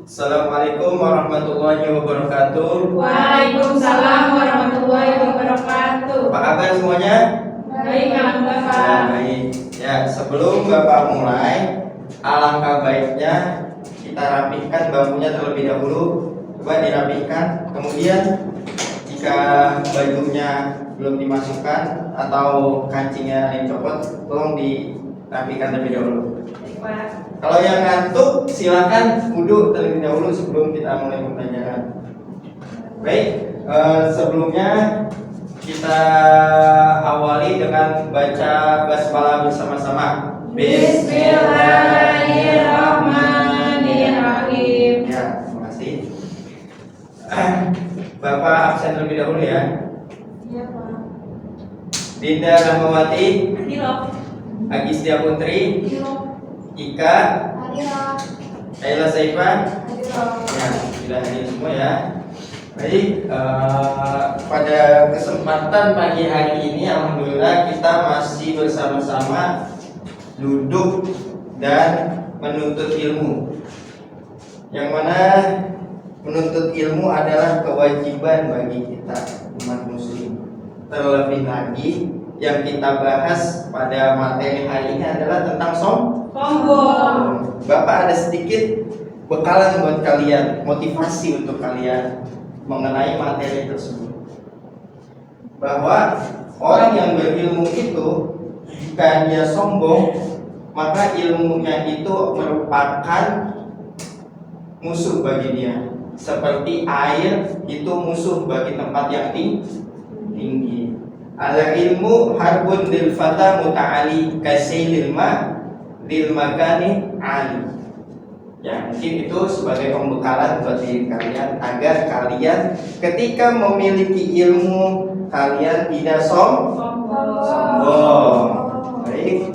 Assalamualaikum warahmatullahi wabarakatuh. Waalaikumsalam warahmatullahi wabarakatuh. Apa kabar semuanya? Baik, Alhamdulillah. Ya, baik. Ya, sebelum Bapak mulai, alangkah baiknya kita rapihkan bambunya terlebih dahulu. Coba dirapihkan. Kemudian jika bajunya belum dimasukkan atau kancingnya ada yang copot, tolong dirapihkan terlebih dahulu. Baik, Pak. Kalau yang ngantuk, silakan wudhu terlebih dahulu sebelum kita mulai pembelajaran. Baik, sebelumnya kita awali dengan baca basmalah bersama-sama. Bismillahirrahmanirrahim. Ya, terima kasih. Bapak absen terlebih dahulu ya. Iya, Pak. Dinda Rahmawati, Adilo. Agistia Putri, Adilo. Ika, Adilo. Ayla Saifah. Adilo. Ya, sudah hadir semua ya. Baik, pada kesempatan pagi hari ini alhamdulillah kita masih bersama-sama duduk dan menuntut ilmu. Yang mana menuntut ilmu adalah kewajiban bagi kita umat muslim. Terlebih lagi yang kita bahas pada materi hari ini adalah tentang Sombong. Bapak ada sedikit bekalan buat kalian, motivasi untuk kalian mengenai materi tersebut. Bahwa orang yang berilmu itu jika dia sombong, maka ilmunya itu merupakan musuh bagi dia. Seperti air itu musuh bagi tempat yang tinggi. Al ilmu harbun lil fata muta'ali kasailil ma lil makani ali. Ya, mungkin itu sebagai pembekalan buat diri kalian agar kalian ketika memiliki ilmu kalian tidak sombong. Baik.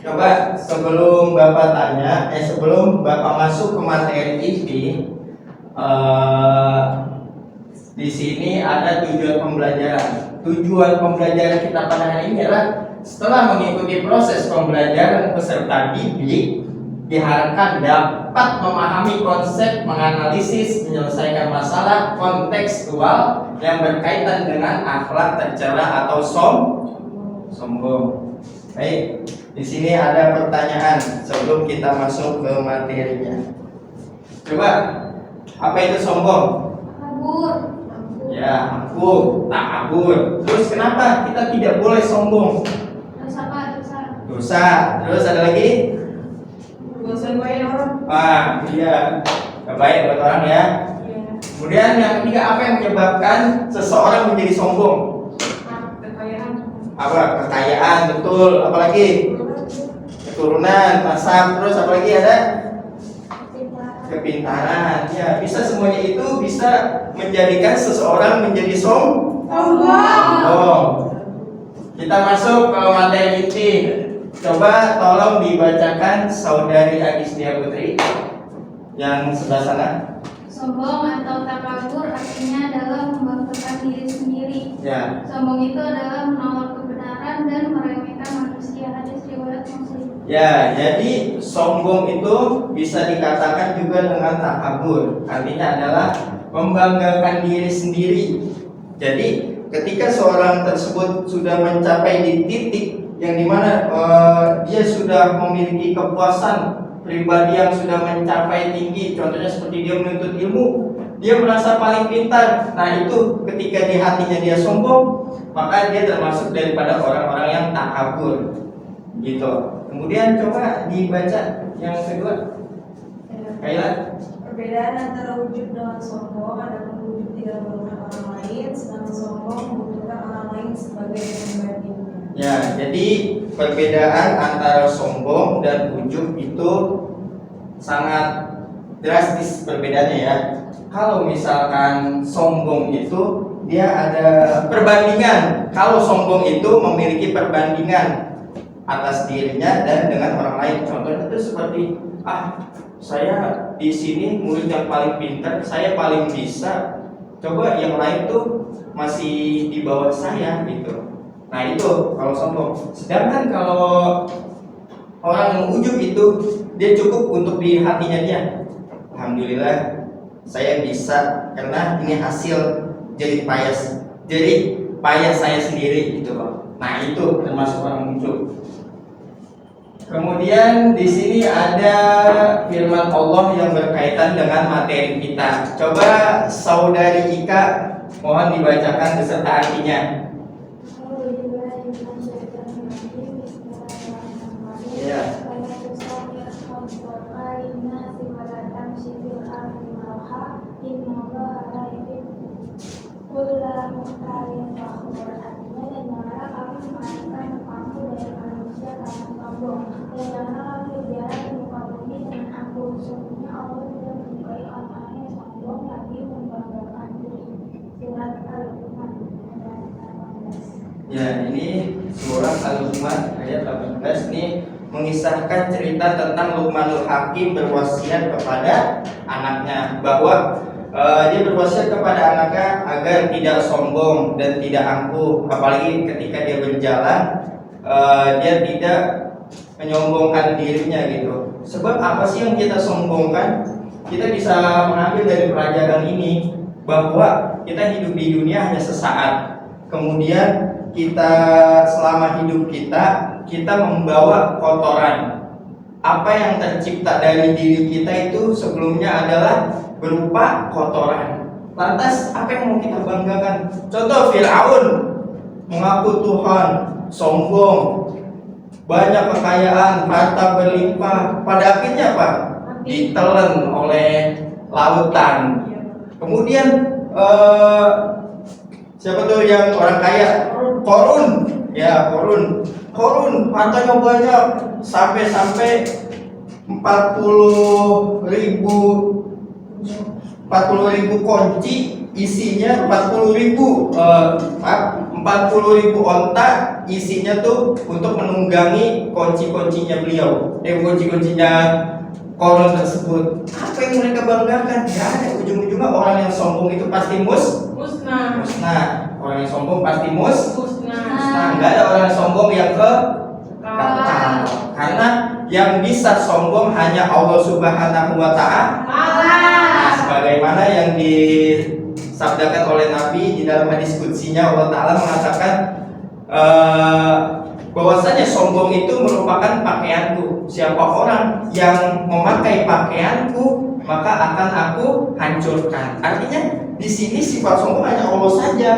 Coba sebelum Bapak tanya, sebelum Bapak masuk ke materi ini, di sini ada tujuan pembelajaran. Tujuan pembelajaran kita pada hari ini adalah setelah mengikuti proses pembelajaran peserta didik, diharapkan dapat memahami konsep, menganalisis, menyelesaikan masalah kontekstual yang berkaitan dengan akhlak tercela atau sombong. Baik, di sini ada pertanyaan sebelum kita masuk ke materinya. Coba, apa itu sombong? Kabur. Ya, takabur. Terus kenapa kita tidak boleh sombong? Dosa, Pak, dosa. Dosa. Terus ada lagi? Dosa baik orang. Iya. Gak baik buat orang ya. Iya. Kemudian yang ketiga, apa yang menyebabkan seseorang menjadi sombong? Kekayaan. Apa? Kekayaan, betul. Apalagi? Keturunan, nasab. Terus apalagi ada? Kepintaran. Ya, bisa semuanya itu bisa menjadikan seseorang menjadi sombong. Kita masuk ke materi inti. Coba tolong dibacakan saudari Agistia Putri yang sebelah sana. Sombong atau takabur artinya adalah membanggakan diri sendiri. Ya. Sombong itu adalah menolak kebenaran dan meremehkan manusia. Hadis riwayat Muslim. Ya, jadi sombong itu bisa dikatakan juga dengan takabur. Artinya adalah membanggakan diri sendiri. Jadi ketika seorang tersebut sudah mencapai di titik yang dimana dia sudah memiliki kepuasan pribadi yang sudah mencapai tinggi, contohnya seperti dia menuntut ilmu, dia merasa paling pintar. Nah itu ketika di hatinya dia sombong, maka dia termasuk daripada orang-orang yang takabur, gitu. Kemudian coba dibaca yang kedua, Kayla. Perbedaan antara wujud dengan sombong adalah wujud tidak merugikan orang lain, sedangkan sombong membutuhkan orang lain sebagai pembandingnya. Ya, jadi perbedaan antara sombong dan ujub itu sangat drastis perbedaannya ya. Kalau misalkan sombong itu dia ada perbandingan. Kalau sombong itu memiliki perbandingan atas dirinya dan dengan orang lain. Contohnya itu seperti saya di sini murid yang paling pintar, saya paling bisa. Coba yang lain tuh masih di bawah saya gitu. Nah itu kalau sombong. Sedangkan kalau Orang yang ujub itu dia cukup untuk di hatinya dia. Alhamdulillah saya bisa karena ini hasil jerih payah saya sendiri gitu loh. Nah itu termasuk orang ujub. Kemudian di sini ada firman Allah yang berkaitan dengan materi kita. Coba saudari Ika mohon dibacakan beserta artinya. Ya. Ya, ini surah Al-Luqman ayat 18 ini mengisahkan cerita tentang Luqmanul Hakim berwasiat kepada anaknya bahwa dia berwasiat kepada anaknya agar tidak sombong dan tidak angkuh, apalagi ketika dia berjalan dia tidak menyombongkan dirinya gitu. Sebab apa sih yang kita sombongkan? Kita bisa mengambil dari pelajaran ini bahwa kita hidup di dunia hanya sesaat. Kemudian kita selama hidup kita membawa kotoran. Apa yang tercipta dari diri kita itu sebelumnya adalah berupa kotoran. Lantas apa yang mau kita banggakan? Contoh Fir'aun mengaku Tuhan, sombong, banyak kekayaan, harta berlimpah. Pada akhirnya apa? Ditelan oleh lautan. Kemudian siapa tuh yang orang kaya? Korun, ya Korun, hartanya banyak sampai 40.000 kunci, isinya 40.000 onta, isinya tuh untuk menunggangi kunci-kuncinya beliau, kunci-kuncinya Korun tersebut. Apa yang mereka banggakan? Ya ada, ujung-ujungnya orang yang sombong itu pasti musnah. Orang yang sombong pasti musnah. Nggak ada orang yang sombong yang kekal. Karena yang bisa sombong hanya Allah Subhanahu wa Ta'ala. Sebagaimana yang disabdakan oleh Nabi di dalam hadis qudsinya, Allah Ta'ala mengatakan bahwasanya sombong itu merupakan pakaianku. Siapa orang yang memakai pakaianku, maka akan aku hancurkan. Artinya di sini sifat sombong hanya Allah saja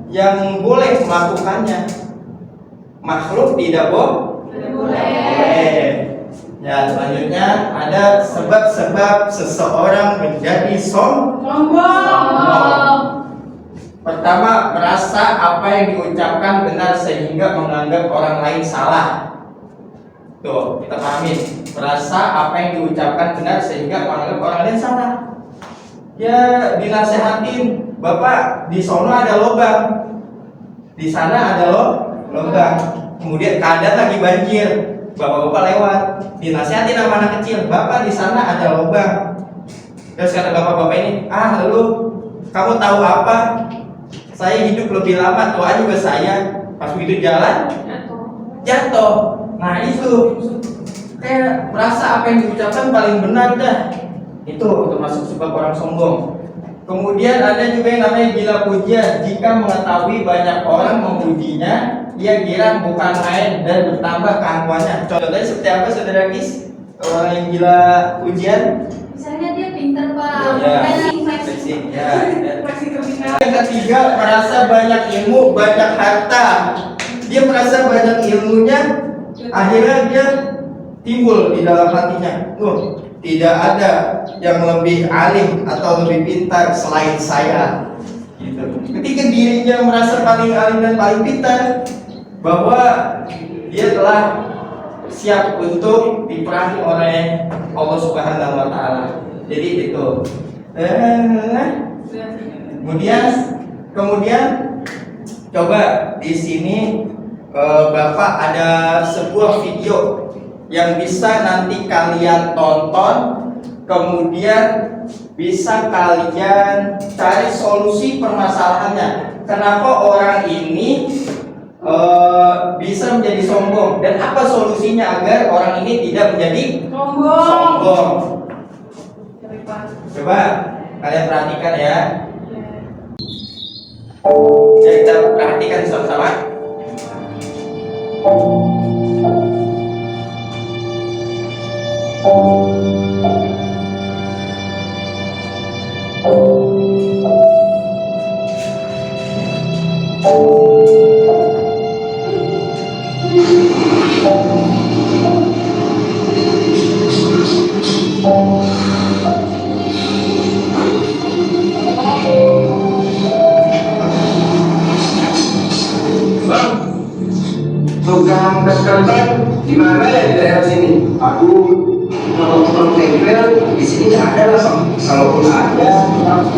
yang boleh melakukannya. Makhluk tidak boleh. Ya, selanjutnya ada sebab-sebab seseorang menjadi sombong. Pertama, merasa apa yang diucapkan benar sehingga menganggap orang lain salah. Tuh, kita pahami. Merasa apa yang diucapkan benar sehingga menganggap orang lain salah. Ya, dinasehatin, Bapak di sono ada lubang, di sana ada lubang. Kemudian keadaan lagi banjir, bapak-bapak lewat, dinasehatin sama anak kecil, Bapak di sana ada lubang. Terus kata bapak-bapak ini, lalu kamu tahu apa? Saya hidup lebih lama, tua juga saya. Pas begitu jalan jatuh. Nah itu kayak merasa apa yang diucapkan paling benar dah. Itu termasuk sebab orang sombong. Kemudian ada juga yang namanya gila pujian. Jika mengetahui banyak orang memujinya, ia girang bukan main dan bertambah keangkuhannya. Contohnya seperti apa, saudara Kis? Orang yang gila pujian? Misalnya dia pintar, Pak. Flexing. Yang ketiga, merasa banyak ilmu, banyak harta. Dia merasa banyak ilmunya, akhirnya dia timbul di dalam hatinya, tidak ada yang lebih alim atau lebih pintar selain saya. Gitu. Ketika dirinya merasa paling alim dan paling pintar, bahwa dia telah siap untuk diperangi oleh Allah Subhanahu wa Ta'ala. Jadi itu. Kemudian coba di sini Bapak ada sebuah video yang bisa nanti kalian tonton, kemudian bisa kalian cari solusi permasalahannya. Kenapa orang ini bisa menjadi sombong, dan apa solusinya agar orang ini tidak menjadi sombong? Coba kalian perhatikan ya. Ya, kita perhatikan sama-sama. Bang, tukang tempel di mana ya di daerah sini? Aduh, kalau tukang tempel di sini nggak ada lah, Bang. Kalaupun ada,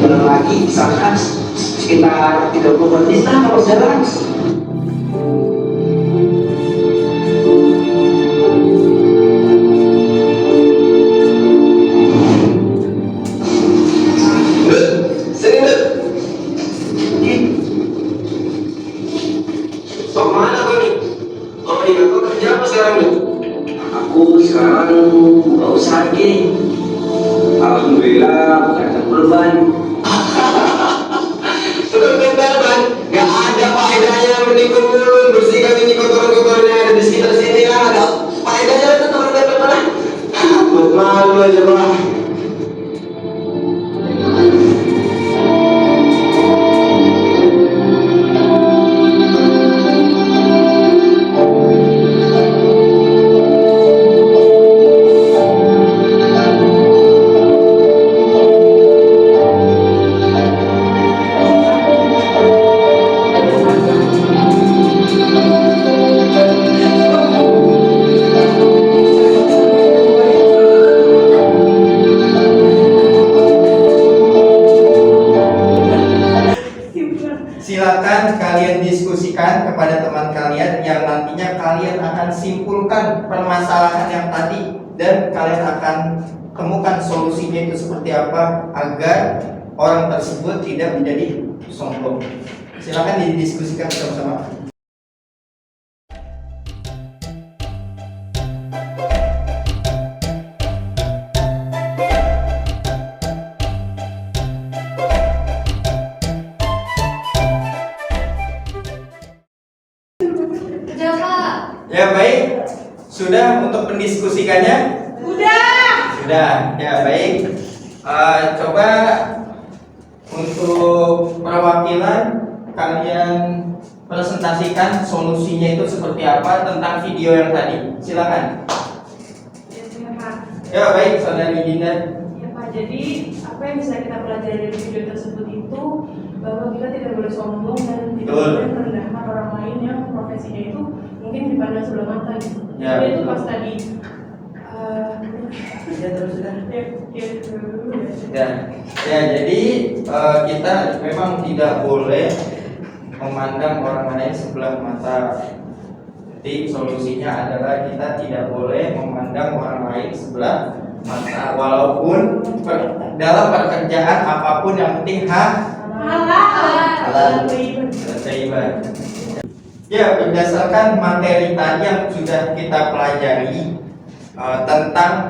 jalan lagi misalkan sekitar 30 menit lah kalau jalan. Sini deh. Bang, mana bang nih? Oh iya, kau kerja apa sekarang nih? Aku sekarang buka usaha gini. Alhamdulillah, bukan kurban. Tukang tempel bang, nggak ada faedahnya menikung mulung, bersihkan ini kotoran-kotoran yang ada di sekitar sini, nggak ada faedahnya itu tukang tempel mana? Buat malu aja bang. Silakan kalian diskusikan kepada teman kalian yang nantinya kalian akan simpulkan permasalahan yang tadi, dan kalian akan temukan solusinya itu seperti apa agar orang tersebut tidak menjadi sombong. Silakan didiskusikan bersama-sama. Kerja Pak. Ya baik, sudah untuk mendiskusikannya? Sudah, ya baik. Coba untuk perwakilan kalian presentasikan solusinya itu seperti apa tentang video yang tadi. Silakan. Ya baik, saudari Dinda. Ya Pak, jadi apa yang bisa kita pelajari dari video tersebut itu bahwa kita tidak boleh sombong dan tidak Betul. boleh merendahkan orang lain yang profesinya itu mungkin dipandang sebelah mata gitu. Ya, Jadi itu betul. pas tadi Ya terus sudah. ya, Ya, jadi kita memang tidak boleh memandang orang lain sebelah mata. Jadi solusinya adalah kita tidak boleh memandang orang lain sebelah mata, walaupun dalam pekerjaan apapun, yang penting halal. Ibadah. Ya, berdasarkan materi tadi yang sudah kita pelajari tentang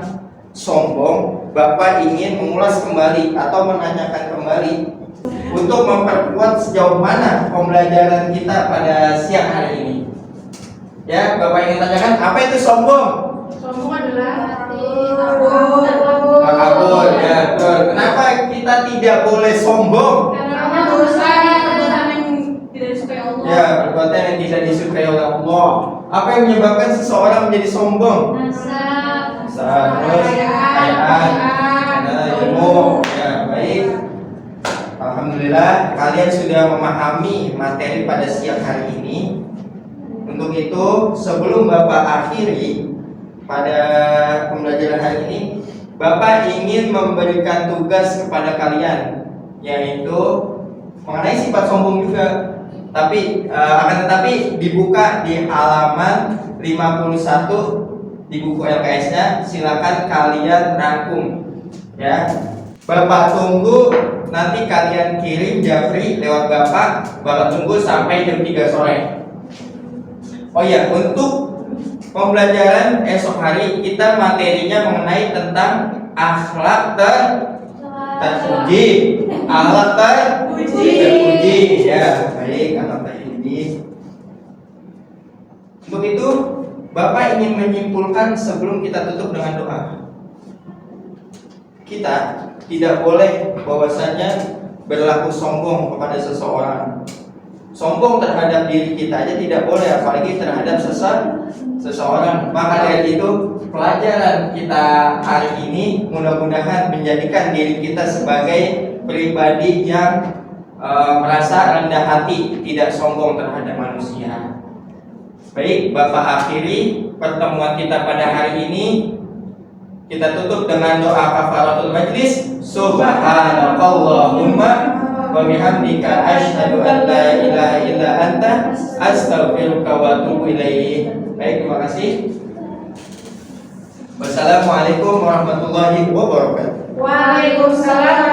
sombong, Bapak ingin mengulas kembali atau menanyakan kembali untuk memperkuat sejauh mana pembelajaran kita pada siang hari ini. Ya, Bapak ingin tanyakan, apa itu sombong? sombong adalah Takabur, ya betul. Kenapa kita tidak boleh sombong? karena dosa perbuatan yang tidak disukai Allah. Ya, perbuatan yang tidak disukai oleh Allah. Apa yang menyebabkan seseorang menjadi sombong? Terus kekayaan, adalah ilmu. Ya, baik. Alhamdulillah kalian sudah memahami materi pada siang hari ini. Untuk itu, sebelum Bapak akhiri pada pembelajaran hari ini, Bapak ingin memberikan tugas kepada kalian, yaitu mengenai sifat sombong juga. Tapi akan tetapi dibuka di halaman 51 di buku LKS-nya. Silakan kalian rangkum, ya. Bapak tunggu, nanti kalian kirim Jafri lewat Bapak tunggu sampai jam 3 sore. Oh ya, untuk pembelajaran esok hari kita materinya mengenai tentang akhlak terpuji, akhlak terpuji. Ya, baik, akhlak terpuji. Untuk itu, Bapak ingin menyimpulkan sebelum kita tutup dengan doa. Kita tidak boleh bahwasanya berlaku sombong kepada seseorang. Sombong terhadap diri kita aja tidak boleh, apalagi terhadap seseorang. Maka dari itu, pelajaran kita hari ini mudah-mudahan menjadikan diri kita sebagai pribadi yang merasa rendah hati, tidak sombong terhadap manusia. Baik, Bapak akhiri pertemuan kita pada hari ini. Kita tutup dengan doa kafaratul majlis. Subhanakallahumma wa bihamdika asyhadu an la ilaha illa anta astaghfiruka wa atubu ilaik. Baik, terima kasih. Wassalamualaikum warahmatullahi wabarakatuh. Waalaikumsalam